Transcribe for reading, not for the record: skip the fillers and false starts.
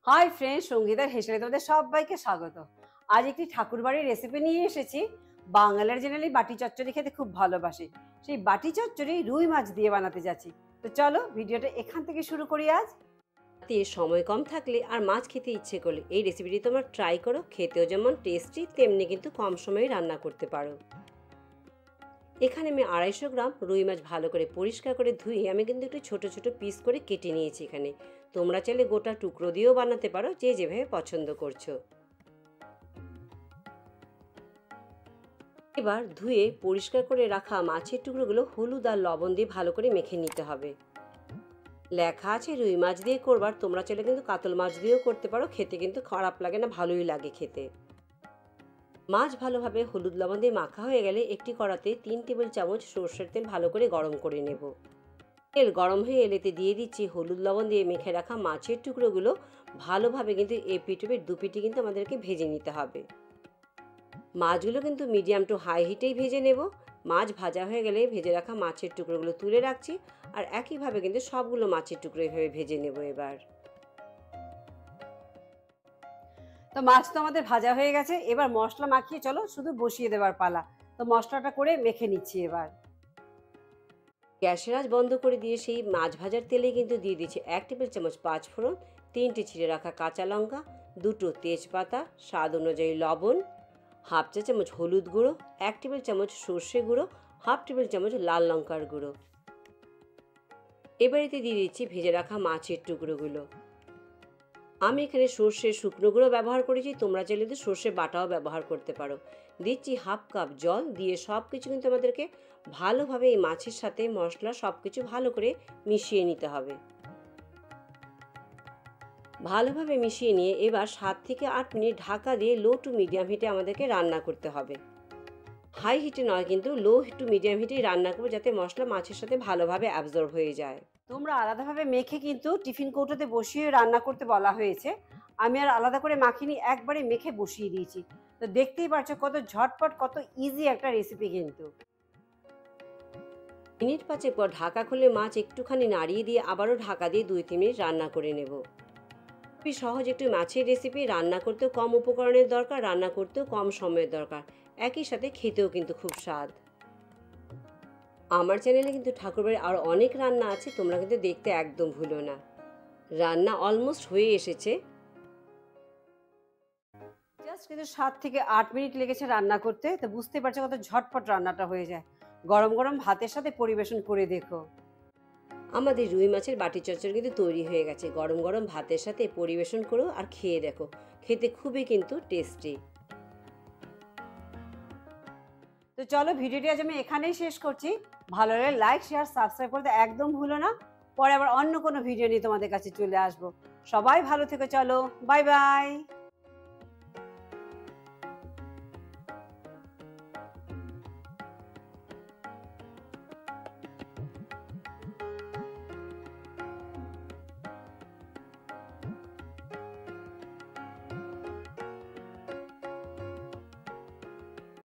Hi friends, সঙ্গীতার হেসেলে তোমাদের সবাইকে স্বাগত। আজ একটি ঠাকুরবাড়ির রেসিপি নিয়ে এসেছি। বাঙালির জেনারেলি বাটি চচ্চড়ি খেতে খুব ভালোবাসে। সেই বাটি চচ্চড়ি রুই মাছ দিয়ে বানাতে যাচ্ছি। তো চলো ভিডিওটা এখান থেকে শুরু করি। আজ সময় কম থাকলে আর মাছ খেতে ইচ্ছে করলে এই রেসিপিটি তোমরা ট্রাই করো। খেতেও যেমন টেস্টি তেমনি কিন্তু কম সময়ে রান্না করতে পারো। এখানে আমি 250 গ্রাম রুই মাছ ভালো করে পরিষ্কার করে ধুয়ে আমি কিন্তু একটু ছোট ছোট পিস করে কেটে নিয়েছি। এখানে তোমরা চাইলে গোটা টুকরো দিয়েও বানাতে পারো, যে যেভাবে পছন্দ করছো। এবার ধুয়ে পরিষ্কার করে রাখা মাছের টুকরোগুলো হলুদ আর লবণ দিয়ে ভালো করে মেখে নিতে হবে। লেখা আছে রুই মাছ দিয়ে করবার, তোমরা চাইলে কিন্তু কাতল মাছ দিয়েও করতে পারো, খেতে কিন্তু খারাপ লাগে না, ভালোই লাগে খেতে। মাছ ভালোভাবে হলুদ লবণ দিয়ে মাখা হয়ে গেলে একটি কড়াতে 3 টেবিল চামচ সর্ষের তেল ভালো করে গরম করে নেব। তেল গরম হয়ে এলেতে দিয়ে দিচ্ছি হলুদ লবণ দিয়ে মেখে রাখা মাছের টুকরোগুলো। ভালোভাবে কিন্তু এপিট দুপিটি কিন্তু আমাদেরকে ভেজে নিতে হবে। মাছগুলো কিন্তু মিডিয়াম টু হাই হিটেই ভেজে নেব। মাছ ভাজা হয়ে গেলে ভেজে রাখা মাছের টুকরোগুলো তুলে রাখছি, আর একইভাবে কিন্তু সবগুলো মাছের টুকরো এভাবে ভেজে নেব। এবার তো মাছ তো আমাদের ভাজা হয়ে গেছে, এবার মশলা মাখিয়ে চলো শুধু বসিয়ে দেবার পালা। তো মশলাটা করে মেখে নিচ্ছি। এবার গ্যাসের আঁচ বন্ধ করে দিয়ে সেই মাছ ভাজার তেলে কিন্তু দিয়ে দিচ্ছি 1 টেবিল চামচ 5 ফোড়ন, 3টে ছিঁড়ে রাখা কাঁচা লঙ্কা, 2টো তেজপাতা, স্বাদ অনুযায়ী লবণ, হাফ চা চামচ হলুদ গুঁড়ো, 1 টেবিল চামচ সর্ষে গুঁড়ো, হাফ টেবিল চামচ লাল লঙ্কার গুঁড়ো। এবার এতে দিয়ে দিচ্ছি ভেজে রাখা মাছের টুকরোগুলো। আমি এখানে সর্ষের শুকনো গুঁড়ো ব্যবহার করেছি, তোমরা চাইলে তো সর্ষে বাটাও ব্যবহার করতে পারো। দিচ্ছি হাফ কাপ জল, দিয়ে সব কিছু কিন্তু আমাদেরকে ভালোভাবে এই মাছের সাথে মশলা সব কিছু ভালো করে মিশিয়ে নিতে হবে। ভালোভাবে মিশিয়ে নিয়ে এবার 7 থেকে 8 মিনিট ঢাকা দিয়ে লো টু মিডিয়াম হিটে আমাদেরকে রান্না করতে হবে। হাই হিটে নয়, কিন্তু লো টু মিডিয়াম হিটেই রান্না করবো, যাতে মশলা মাছের সাথে ভালোভাবে অ্যাবজর্ব হয়ে যায়। তোমরা আলাদাভাবে মেখে কিন্তু টিফিন কৌটোতে বসিয়ে রান্না করতে বলা হয়েছে। আমি আর আলাদা করে মাখিনি, একবারে মেখে বসিয়ে দিয়েছি। তো দেখতেই পাচ্ছ কত ঝটপট, কত ইজি একটা রেসিপি। কিন্তু মিনিট 5 পর ঢাকা খুলে মাছ একটুখানি নাড়িয়ে দিয়ে আবারও ঢাকা দিয়ে 2-3 মিনিট রান্না করে নেব। খুবই সহজ একটু মাছের রেসিপি, রান্না করতেও কম উপকরণের দরকার, রান্না করতেও কম সময়ের দরকার, একই সাথে খেতেও কিন্তু খুব স্বাদ। আমার চ্যানেলে কিন্তু ঠাকুরবাড়ির আরও অনেক রান্না আছে, তোমরা কিন্তু দেখতে একদম ভুলো না। রান্না অলমোস্ট হয়ে এসেছে। জাস্ট কিন্তু 7 থেকে 8 মিনিট লেগেছে রান্না করতে। তো বুঝতে পারছো কত ঝটপট রান্নাটা হয়ে যায়। গরম গরম ভাতের সাথে পরিবেশন করে দেখো। আমাদের রুই মাছের বাটি চচ্চড়ি কিন্তু তৈরি হয়ে গেছে। গরম গরম ভাতের সাথে পরিবেশন করো আর খেয়ে দেখো, খেতে খুবই কিন্তু টেস্টি। তো চলো ভিডিওটি আজ আমি এখানেই শেষ করছি। ভালো লাগলে লাইক, শেয়ার, সাবস্ক্রাইব করতে একদম ভুলো না। পরে আবার অন্য কোনো ভিডিও নিয়ে তোমাদের কাছে চলে আসবো। সবাই ভালো থেকো, চলো বাই বাই।